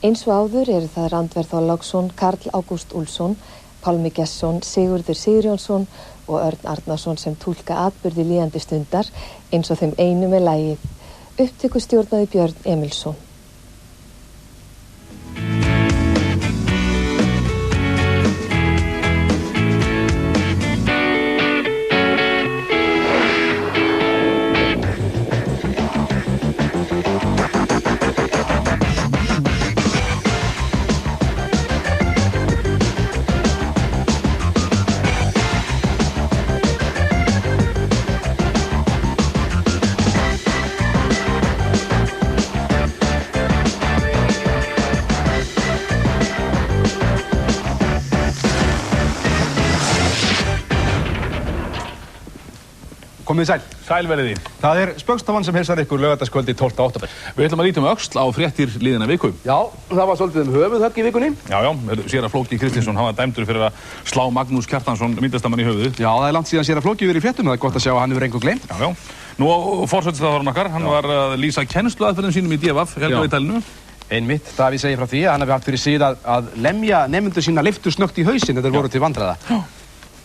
Eins og áður eru það Randver Þorláksson, Karl Ágúst Úlfsson, Pálmi Gestsson, Sigurður Sigurjónsson og Örn Arnarsson sem túlka atburði líðandi stundar eins og þeim einu með lagið. Upptöku stjórnaði Björn Emilsson. Komið sæl. Sæl verið þið. Það Spaugstofan sem heilsar ykkur laugardagskvöldi 12. október. Við ætlum að líta öxl á fréttir liðina viku. Já, það var svolítið höfuðhögg í vikunni. Já, séra Flóki Kristinsson, hann var dæmdur fyrir að slá Magnús Kjartansson myndlistarmann í höfuðið. Já, það langt síðan séra Flóki verið í fréttum, það gott að sjá að hann hefur engu gleymt. Já. Nú forsætisráðherrann okkar, hann var að lýsa kennsluaðferðum sínum í DFF, í talinu. Einmitt, Davíð segir frá því að hann hafi haft fyrir síð að lemja nemendur sína lyftusnöggt í hausinn þegar þeir voru til vandræða.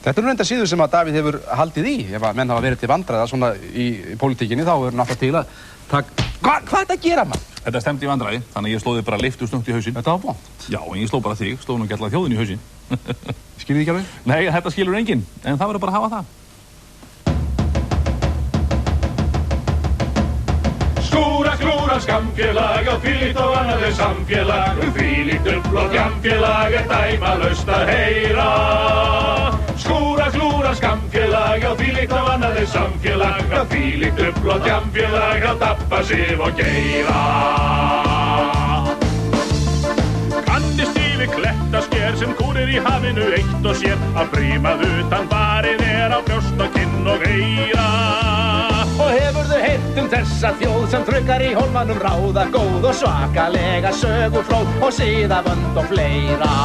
Þetta reynda síður sem að Davíð hefur haldið í. Ef að menn hafa verið til vandræða svona í pólitíkinni þá er náttúrulega til að Hvað er þetta að gera, mann? Þetta stemdi í vandræði, þannig að ég slóði bara lyftusnöggt í hausinn. Þetta var vont. Já, en ég sló bara þig, sló nú ekki alltaf þjóðin í hausinn. Skilur þið ekki alveg? Nei, þetta skilur enginn, en það verður bara að hafa það. Skúra, klúra, skamfélag og þvílíkt og annað samfélag þvílíkt uppl og djamfélag dæmalaust að heyra. Skúra, klúra, skamfélag og þvílíkt og annað samfélag þvílíkt uppl og djamfélag Dabba, Sif og Geira. Kannist yfir klettasker sem kúrir í hafinu eitt og sér að brímað utan barinn á brjóst og kinn og eyra. Og hefurðu heyrt þessa þjóð sem truggar í hólmanum ráða góð og svakalega söguflóð og siðavönd og fleira.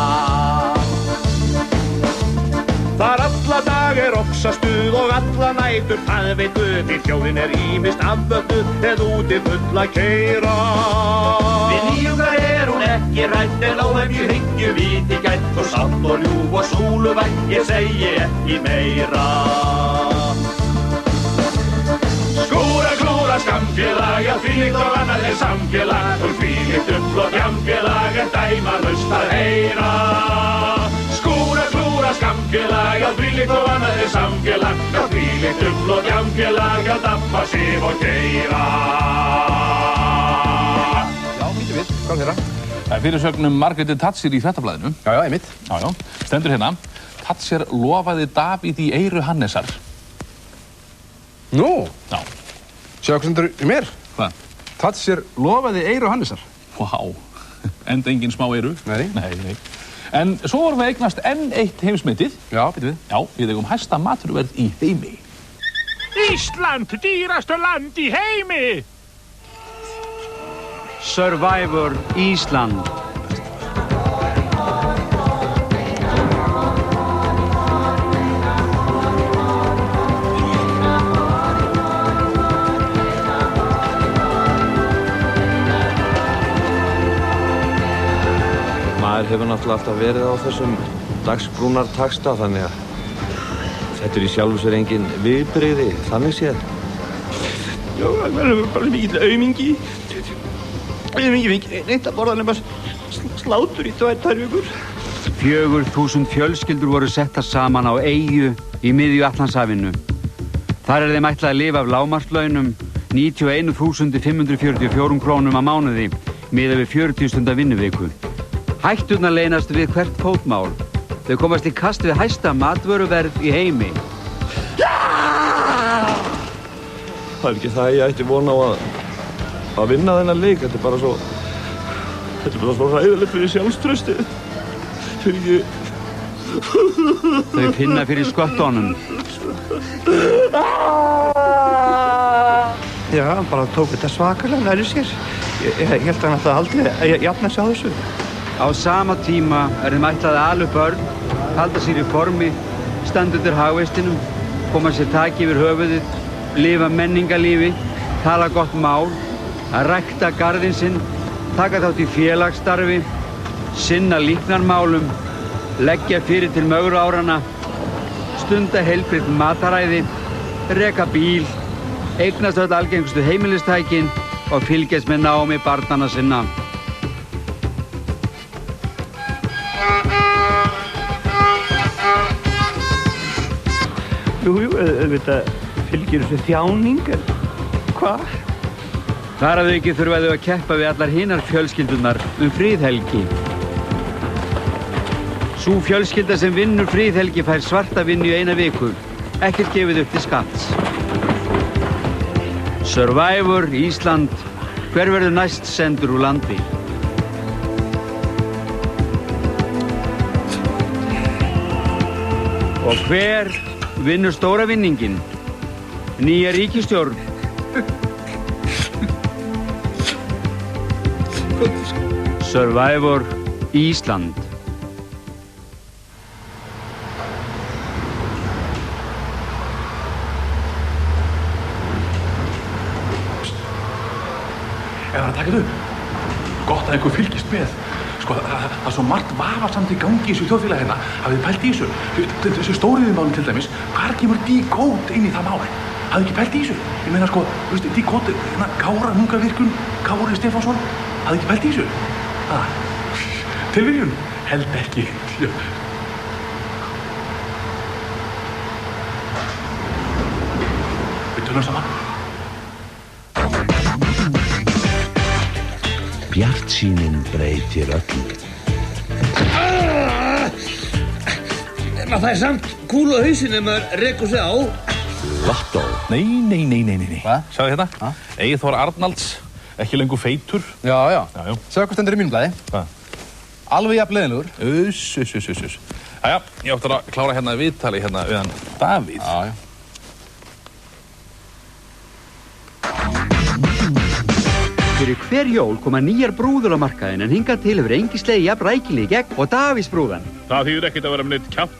Þar alla dag ofsastuð og alla nætur það veit Guð því þjóðin ýmist afvöknuð eða úti full að keyra. Við nýjungar hún ekki rætt en óhefju hyggju viti gætt og sátt og ljúf og súluvætt ég segi ekki meira. Skúra, klúra, skamfélag þvílíkt og annað samfélag þvílíkt uppl og djamfélag dæmalaust að heyra. Skúra, klúra, skamfélag þvílíkt og annað samfélag þvílíkt uppl og djamfélag Dabba, Sif og Geira. Já, býtum við, hvað þeirra? Það fyrirsögnum Margréti Thatcher í Fréttablaðinu. Já, einmitt. Já, stendur hérna. Thatcher lofaði Davíð í eyru Hannesar. Nú? Já. Sjáðu hvað stendur í mér? Hvað? Thatcher lofaði eyru Hannesar. Vá, enda engin smá eyru. Nei. En svo vorum við eignast enn eitt heimsmetið. Já, býtum við. Já, við eigum hæsta maturverð í heimi. Ísland, dýrastu land í heimi! Survivor Ísland. Maður hefur náttúrulega alltaf verið á þessum dagsbrúnartaksta þannig að þetta í sjálfu sér engin viðbrigði, þannig séð. Já, það er bara mikill aumingi. Aumingi neitt að borða nema slátur í 2 vikur. 4.000 fjölskyldur voru settar saman á eyju í miðju Atlantshafinu. Þar þeim ætlað að lifa af lágmarkslaunum 91.544 krónum á mánuði miðað við 40 stunda vinnuviku. Hætturnar leynast við hvert fótmál. Þau komast í kast við hæsta matvöruverð í heimi. Það ekki það að ég ætti von á að vinna þennan leik. Þetta er bara svo hræðilegt fyrir sjálfstraustið. Þau finna fyrir sköttunum. Já, hann bara tók þetta svakalega nærri sér. Ég held að hann alltaf aldrei jafna sig á þessu. Á sama tíma þeim ætlað að ala upp börn, halda sér í formi, standa undir hagvextinum, koma sér taki yfir höfuðið, lifa menningarlífi, tala gott mál, að rækta garðinn sinn, taka þátt í félagsstarfi, sinna líknarmálum, leggja fyrir til mögru árana, stunda heilbrigt mataræði, reka bíl, eignast öll algengustu heimilistækin og fylgjast með námi barnanna sinna. Jú, auðvitað fylgir þessu þjáning, en hvað? Þar að auki þurfa þau að keppa við allar hinar fjölskyldunar friðhelgi. Sú fjölskylda sem vinnur friðhelgi fær svarta vinnu í 1 viku, ekkert gefið upp til skatts. Survivor Ísland, hver verður næst sendur úr landi? Og hver vinnur stóra vinningin? Nýja ríkisstjórn. Survivor Ísland. Ég var að taka þetta upp. Gott að einhver fylgist með. Sko, það er svo margt vafasamt í gangi í þessu þjóðfélagi hérna. Hafið þið pælt í þessu? Þessu stóriðjumálum til dæmis, hvar kemur Decode inn í það mál? Hafið þið ekki pælt í þessu? Ég meina sko, þú veist, Decode, hérna, Kárahnjúkavirkjun, Kári Stefánsson, hafið þið ekki pælt í þessu? Tilviljun? Held ekki. Við tölum saman. Bjartsýnin breytir öllu. Það er samt kúl á hausinn ef maður rekur sig á. Lottó. Nei. Hvað? Sjáðu hérna. Egil Þór Arnalds, ekki lengur feitur. Já. Já. Sjáðu hvað stendur í mínum blaði. Hvað? Alveg jafn leiðinlegur. Jæja, ég átti að klára hérna viðtali hérna við hann Davíð. Já. Fyrir hver jól koma nýjar brúður á markaðinn en hingað til hefur engi slegið jafn rækilega í gegn og Davíðsbrúðan. Það þýðir ekkert að vera með neitt kjaft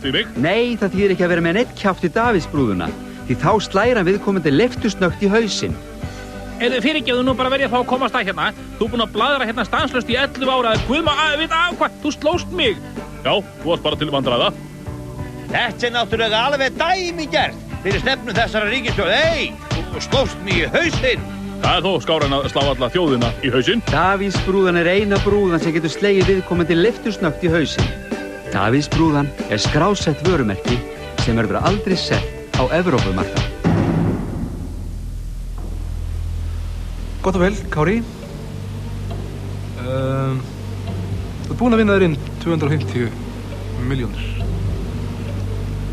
við mig. Nei, það þýðir ekki að vera með neitt kjaft í Davíðsbrúðuna, því þá slægir hann viðkomandi leiftusnögt í hausinn. Fyrirgefðu nú bara verið að fá að komast að hérna. Þú búinn að bladra hérna stanslaust í 11 ára. Guðma, vita af hvað, þú slóst mig. Já, þú varst bara til vandræða. Þetta er náttúrulega alveg dæmigert fyrir stefnu þessara ríkisstjórnar. Hey, þú slóst mig í hausinn. Það er þó skárra en að slá alla þjóðina í hausinn. Davíðsbrúðan er eina brúðan sem getur slegið viðkomandi leiftusnögt í hausinn. Davíðsbrúðan er skrásett vörumerki sem verður aldrei sett á Evrópumarkað. Gott og vel, Kári. Þú ert búinn að vinna þér inn 250 milljónir.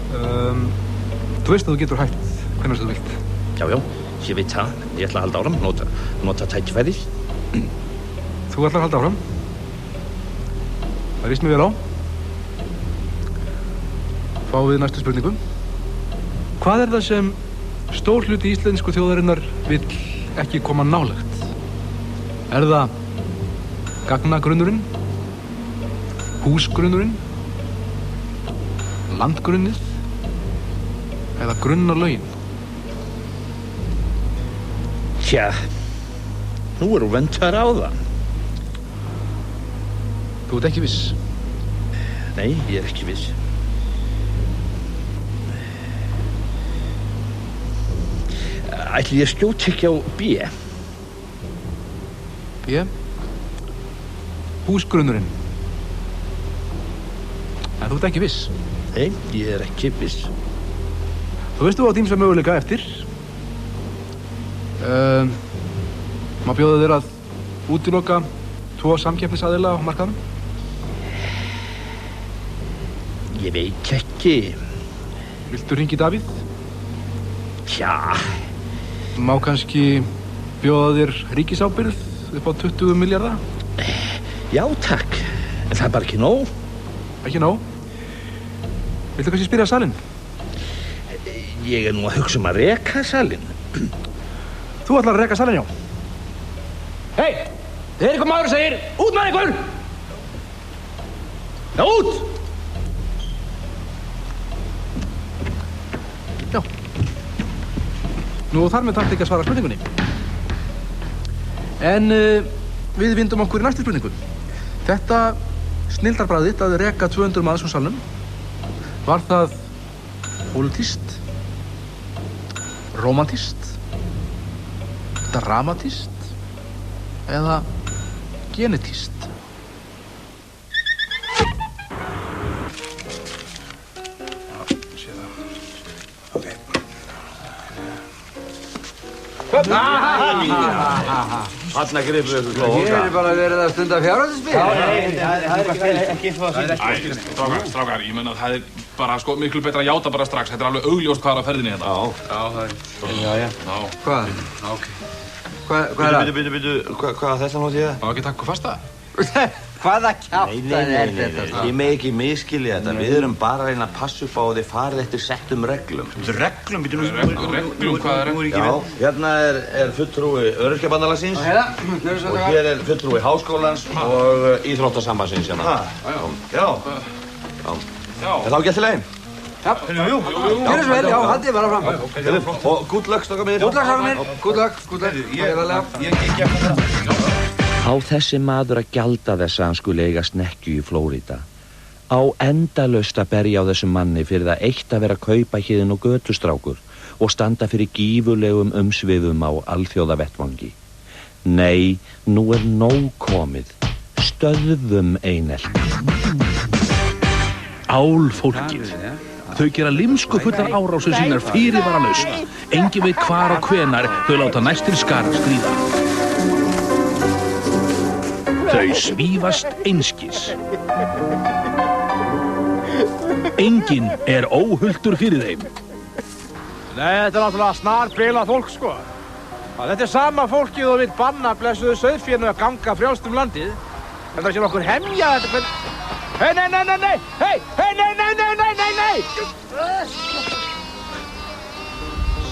Þú veist að þú getur hætt hvenær sem þú vilt. Já, ég veit það. Ég ætla að halda áfram, nota tækifærið. Þú ætlar að halda áfram. Það líst mér vel á. Fáum við næstu spurningu. Hvað er það sem stór hluti íslensku þjóðarinnar vill ekki koma nálægt? Er það gagnagrunnurinn, húsgrunnurinn, landgrunnið eða grunnarlögin? Tja, nú er þú vendar á það. Þú ert ekki viss? Nei, ég er ekki viss. Ætli ég skjóti ekki á B? B? Húsgrunnurinn. En þú ert ekki viss? Nei, ég er ekki viss. Þú veist þú á ýmsa möguleika eftir. Má bjóða þér að útiloka 2 samkeppnisaðila á markaðnum? Ég veit ekki. Viltu hringja í Davíð? Tja. Má kannski bjóða þér ríkisábyrgð upp á 20 milljarða? Já, takk. En það er bara ekki nóg. Ekki nóg? Viltu kannski spyrja salinn? Ég er nú að hugsa að reka salinn. Þú ætlar að reka salinn, já. Hei! Það er eitthvað maður sem segir, út með ykkur! Já, út! Já. Nú þar með þarf ekki að svara spurningunni. En við vindum okkur í næstu spurningu. Þetta snilldarbragð þitt að reka 200 manns úr salnum, var það pólitískt, rómantískt, dramatískt eða genetískt? Þarna gripur ykkur klóka. Hér bara verið að stunda fjárhættisspil. Strákar, ég menna það bara sko miklu betra að játa bara strax. Þetta alveg augljóst hvað á ferðinni hérna. Já. Hvað? Ok. Hvað það? Bíddu, hvað þetta nátt ég? Má ekki taka okkur fasta? Hvaða kjaftaði þetta? Ég með ekki miskilja þetta. Við erum bara að reyna að passa upp á að þið farið eftir settum reglum. Reglum? Hvað er reglum? Já, hérna er fulltrúi Öryrkjabandalagsins og hér er fulltrúi Háskólans og Íþróttasambandsins hérna. Já. Er það ekki eftir leiðin? Já. Jú. Gjörðu svo vel, já, haldið bara fram. Og good luck, strákar mínir. Good luck. Ég Á þessi maður að gjalda þess að hann skuli eiga snekkju í Flórída. Á endalaust að berja á þessum manni fyrir það eitt að vera að kaupa héðinn og götustrákur og standa fyrir gífurlegum umsvifum á alþjóðavettvangi. Nei, nú er nóg komið. Stöðvum einelti. Álfólkið. Þau gera limskufullar árásir sínar fyrirvaralaust. Enginn veit hvar og hvenar þau láta næstir skara skríða. Þau svífast einskis. Enginn er óhultur fyrir þeim. Nei, þetta er náttúrulega snarbilað fólk, sko. Þetta er sama fólkið og vill banna blessuðu sauðfénu að ganga frjálst landið. En það sé nokkur hemja þetta... Hei, nei! Hei, nei!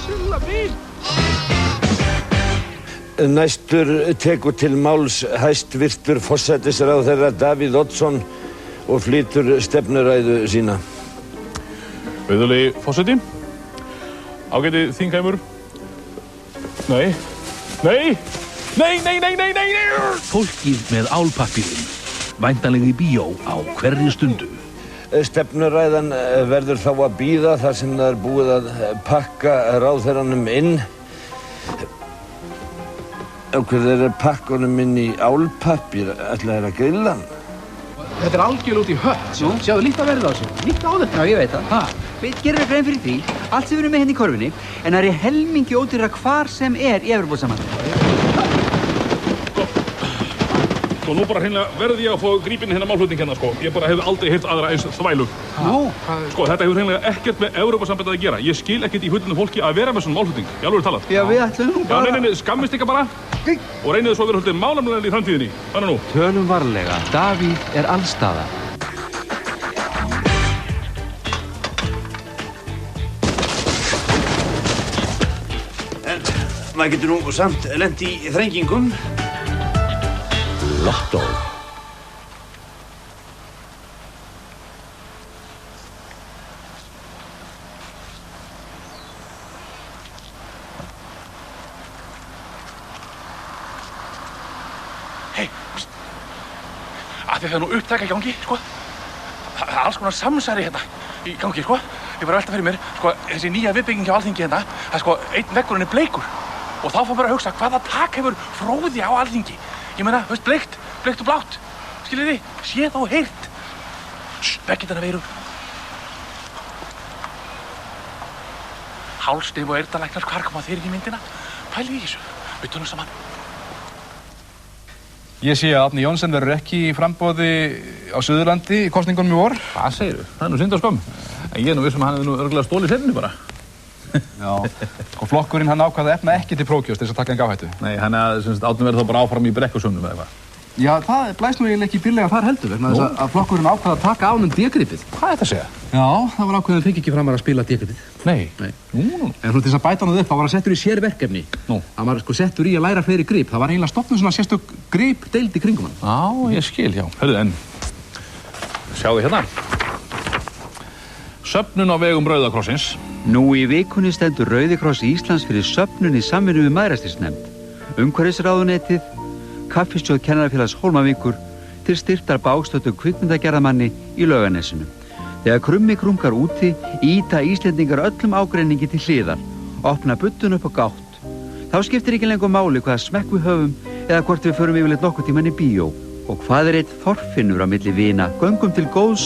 Silla mín! Næstur tekur til máls hæstvirtur forsætisráðherra Davíð Oddsson og flytur stefnuræðu sína. Virðulegi forseti, ágæti þingheimur. Nei. Fólkið með álpappírinn, væntanlega í bíó á hverri stundu. Stefnuræðan verður þá að bíða þar sem það er búið að pakka ráðherranum inn. Þeir eru pakkunum inn í álpappír, ætla þeir að grilla hann. Þetta er algjörlega út í hött. Sjáðu, líkt að verða á sig. Líkt á þetta. Já, ég veit það. Við gerum grein fyrir því, allt sem við erum með hérna í korfinni, en það er helmingi ódýrara hvar sem er í Evrópusambandinu. Sko, nú bara hreinlega verði ég að fá grípinn hérna málflutning hérna, sko. Ég bara hefði aldrei heyrt aðra eins þvælu. Nú? Sko, þetta hefur hreinlega ekkert með Evrópusambandið að gera. Ég skil ekkert í fullinu fólki að vera með svona málflutning. Í alvöru talað. Já, við ætlum nú bara... Já, nei, skammist ykkar bara. Og reynið svo að vera haldið málefnalega í framtíðinni. Þannig nú. Tölum varlega. Davíð er allstaðar. En maður getur nú samt lent í þrengingum. Lottó. Hei, af því það er nú upptaka í gangi, sko. Það er alls konar samsæri hérna í gangi, sko. Ég bara velta fyrir mér, sko, þessi nýja viðbygging hjá Alþingi hérna, það er sko, einn veggurinn er bleikur. Og þá fór bara að hugsa, hvaða tak hefur fróði á Alþingi? Ég meina, veist, bleikt og blátt. Skiljið þið, séð og heyrt. Veggið þarna veirur. Hálsnef og eyrnalæknar, hvar koma þeir ekki í myndina? Pælið í þessu, við tölum saman. Ég sé að Árni Johnsen verður ekki í framboði á Suðurlandi í kosningunum í vor. Hvað segirðu? Það er nú synd og skömm. En ég er nú vissum að hann hefði nú örugglega stólið sérninni bara. Já, og flokkurinn hann ákvað að efna ekki til prófkjörs til þess að taka enn áhættu. Nei, hann er Árni verður þá bara áfram í brekkusögnum eða eitthvað. Já, það blæst nú eiginlega ekki byrlega þar heldur vegna þess að flokkurinn ákvað að taka ánum D-gripið. Hvað er þetta að segja? Já, það var ákveðin fekk ekki framar að spila D-gripið. Nei. Nú. En til þess að bæta hann upp, það var að settur í sérverkefni. Nú. Það var sko settur í að læra fleiri grip. Það var eiginlega stofnun svona sérstök grip deild í kringum hann. Já, ég skil, já. Hörðu, en sjáðu hérna. Söfnun á vegum Rauða krossins. Nú í vikunni stendur Rauði kross Íslands fyrir söfnun í samvinnu við Mæðrastyrksnefnd, Umhverfisráðuneytið, kaffisjóð Kennarafélags Hólmavíkur til styrktar bágstöddu kvikmyndagerðarmanni í Laugarnesinu. Þegar krummi krunkar úti, ýta Íslendingar öllum ágreiningi til hliðar, opna buddun upp á gátt. Þá skiptir ekki lengur máli hvaða smekk við höfum eða hvort við förum yfirleitt nokkuð tímann í bíó. Og hvað einn Þorfinnur á milli vina, göngum til góðs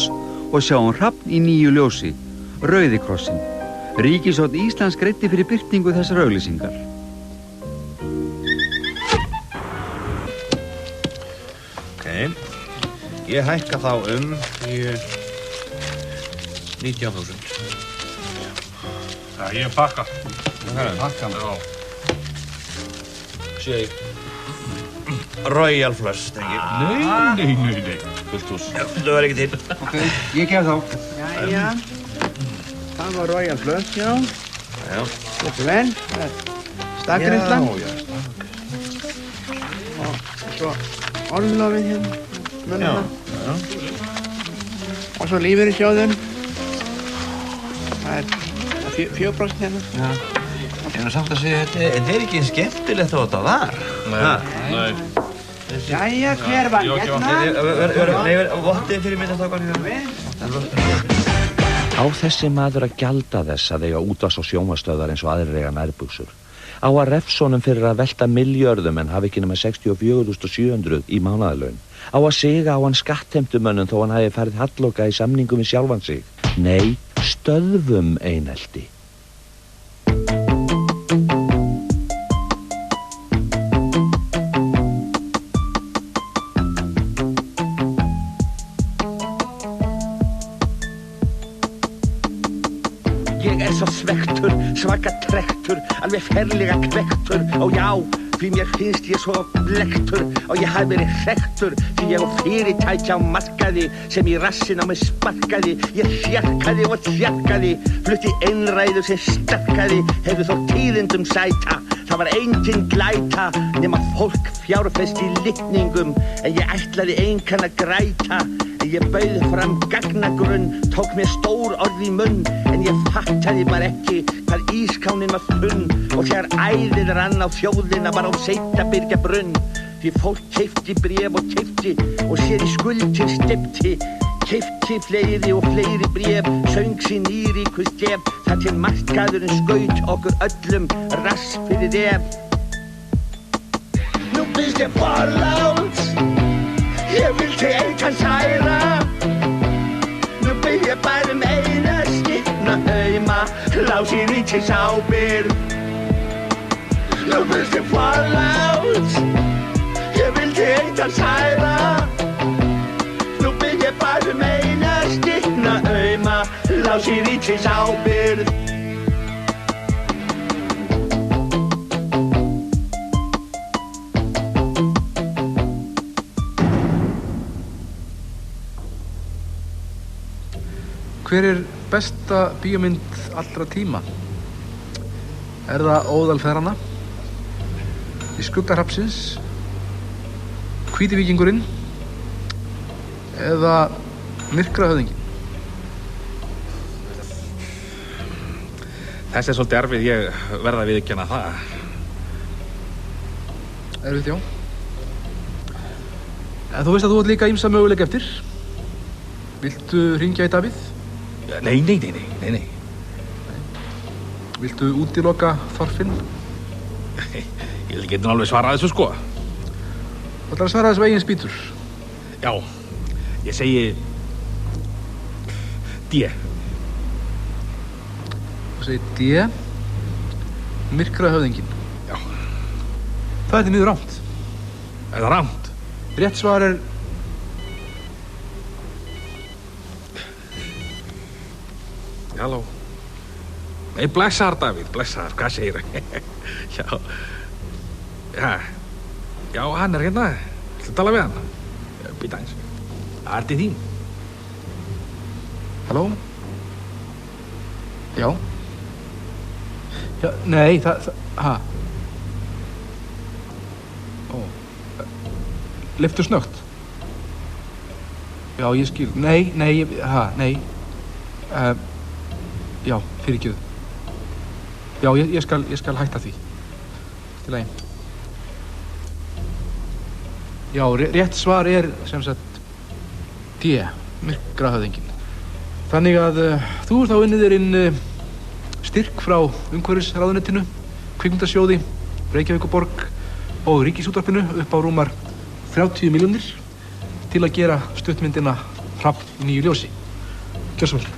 og sjáum hrafn í nýju ljósi, Rauði krossinn. Ríkisstjórn Íslands greiddi fyrir birtingu þessar auglýsingar. Ég hækka þá í 19.000. Já, ég pakka. Pakkan? Já. Sé ég. Royal Flush, tengi. Nei. Fullt hús. Það var ekki til. Ok, ég gef þá. Jæja. Það var Royal Flush, já. Já. Þetta vel. Stakrinslan. Já. Og svo orðlofið hérna. Já. Og svo lífeyrissjóðun. Það er 4% hérna. Já. En samt að segja, þetta er ekki skemmtilegt þó þetta var. Nei. Jæja, hver var hérna? Nei, vottið fyrir minnastakar hérna. Á þessi maður að gjalda þess að eiga útvarps- og sjónvarpsstöðvar eins og aðrir eiga nærbuxur. Á að refsa honum fyrir að velta milljörðum en hafi ekki nema 64.700 í mánaðarlaun. Á að siga á hann skattheimtumönnum þó hann hafi farið halloka í samningum við sjálfan sig. Nei, stöðvum einelti. Ég er svo svektur, svaka trektur, alveg ferlega kvektur og já, því mér finnst ég svo blektur og ég haf verið hrektur því ég á fyrirtæki á markaði sem í rassinn á mig sparkaði. Ég þjarkaði og þjarkaði, flutti einræður sem sterkaði, hefðu þó tíðindum sæta. Það var engin glæta nema fólk fjárfest í litningum en ég ætlaði engan að græta. Ég bauð fram gagnagrunn, tók mér stór orð í munn en ég fattaði bara ekki hvað ískánin var þunn og þegar æðið rann á þjóðina var á Seitabyrgjabrunn því fólk keypti bréf og keypti og sér í skuldir steypti keypti fleiri og fleiri bréf söng sín íríkustef þar til markaðurinn skaut okkur öllum rass fyrir ef. Nú byrst ég forlátt, ég vildi engan særa. Nú byrð ég bara eina skipna hauma, lási ríkis ábyrgð. Nú byrst ég forlátt, ég vildi engan særa. Nú byrð ég bara eina skipna hauma, lási ríkis ábyrgð. Hver er besta bíómynd allra tíma? Er það Óðalferðana? Í skugga hrafnsins? Hvíti víkingurinn? Eða Myrkrahöfðinginn? Þessi er svolítið erfið, ég verða að viðurkenna það. Erfitt, já. En þú veist að þú átt líka ýmsa möguleika eftir. Viltu hringja í Davíð? Nei. Viltu útiloka Þorfinn? Ég get nú alveg svarað þessu, sko. Þú ætlar að svara þessu eigin spýtur? Já, ég segi D. Þú segir D. Myrkrahöfðinginn. Já. Það er því miður rangt. Er það rangt? Rétt svar er... Halló. Nei, blessaður, Davíð, blessaður, hvað segir það? Já, hann er hérna. Viltu tala við hann? Býta eins. Það er til þín. Halló? Já. Já, nei, Lyftu snöggt. Já, ég skil. Nei. Já, fyrirgefðu. Já, ég skal hætta því. Til lagi. Já, rétt svar sem sagt D, myrkrahöfðinginn. Þannig að þú þá unnið þér inn styrk frá umhverfisráðuneytinu, kvikmyndasjóði, Reykjavíkurborg og Ríkisútvarpinu upp á rúmar 30 milljónir til að gera stuttmyndina Hrafn í nýju ljósi. Gjör svo vel.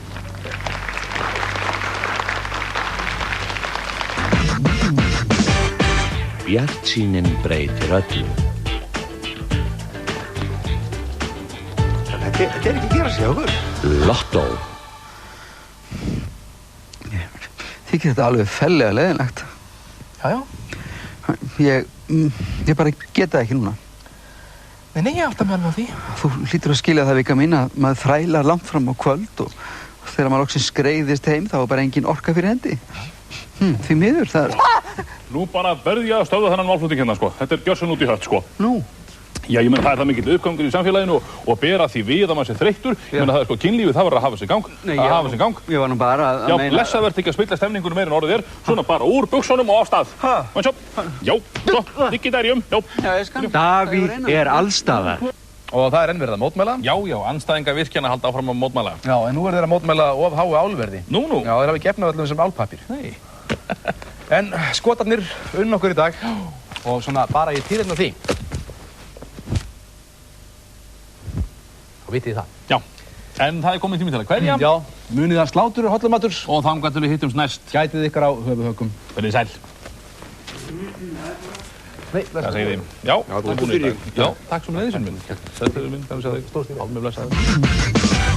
Bjartsýnin breytir öllu. Þetta ekki að gera sig okkur. Lottó. Þykir þetta alveg fellega leiðinlegt. Já. Ég bara geta það ekki núna. Nei, ég átta mig alveg á því. Þú hlýtur að skilja það vika mín að maður þrælar langt fram á kvöld og þegar maður loksins skreiðist heim þá er bara engin orka fyrir hendi. Því miður það er... Nú bara verði ég að stöða þennan málflutning hérna, sko. Þetta gjörsann út í hött, sko. Nú? Já, ég meina það það mikill uppgangur í samfélaginu og bera því við að maður sé þreyttur. Ég meina það sko, kynlífið það verður að hafa sig gang. Nei, ég var nú bara að meina... Já, blessað verður ekki að spilla stemningunum meira en orðið Svona bara úr buxunum og á stað. Mann svo. Já, svo, Nikidærium, já. Davíð allstaðar. Og það enn verið að mótmæla? Já, andstæðinga virkjana halda áfram að mótmæla. Já, en nú þeir að mótmæla of háu álverði. Nú. Já, þeir hafi gefnað öllum sem álpapír. Nei. En skotarnir unn okkur í dag og svona bara ég týrinn á því. Og vitið þið það? Já, en það komin tími til að kveðja. Já, munið að slátur og hollamatur. Og þangað til við hittumst næst. Gætið ykkur á höfuhökum. Verðið sæl. Nei, hvað segir þið? Já, þú er búin í dag. Já, takk svo með því sem minn. Sættur minn, kannu segja þig. Stórstíð. Hálf með blessaður.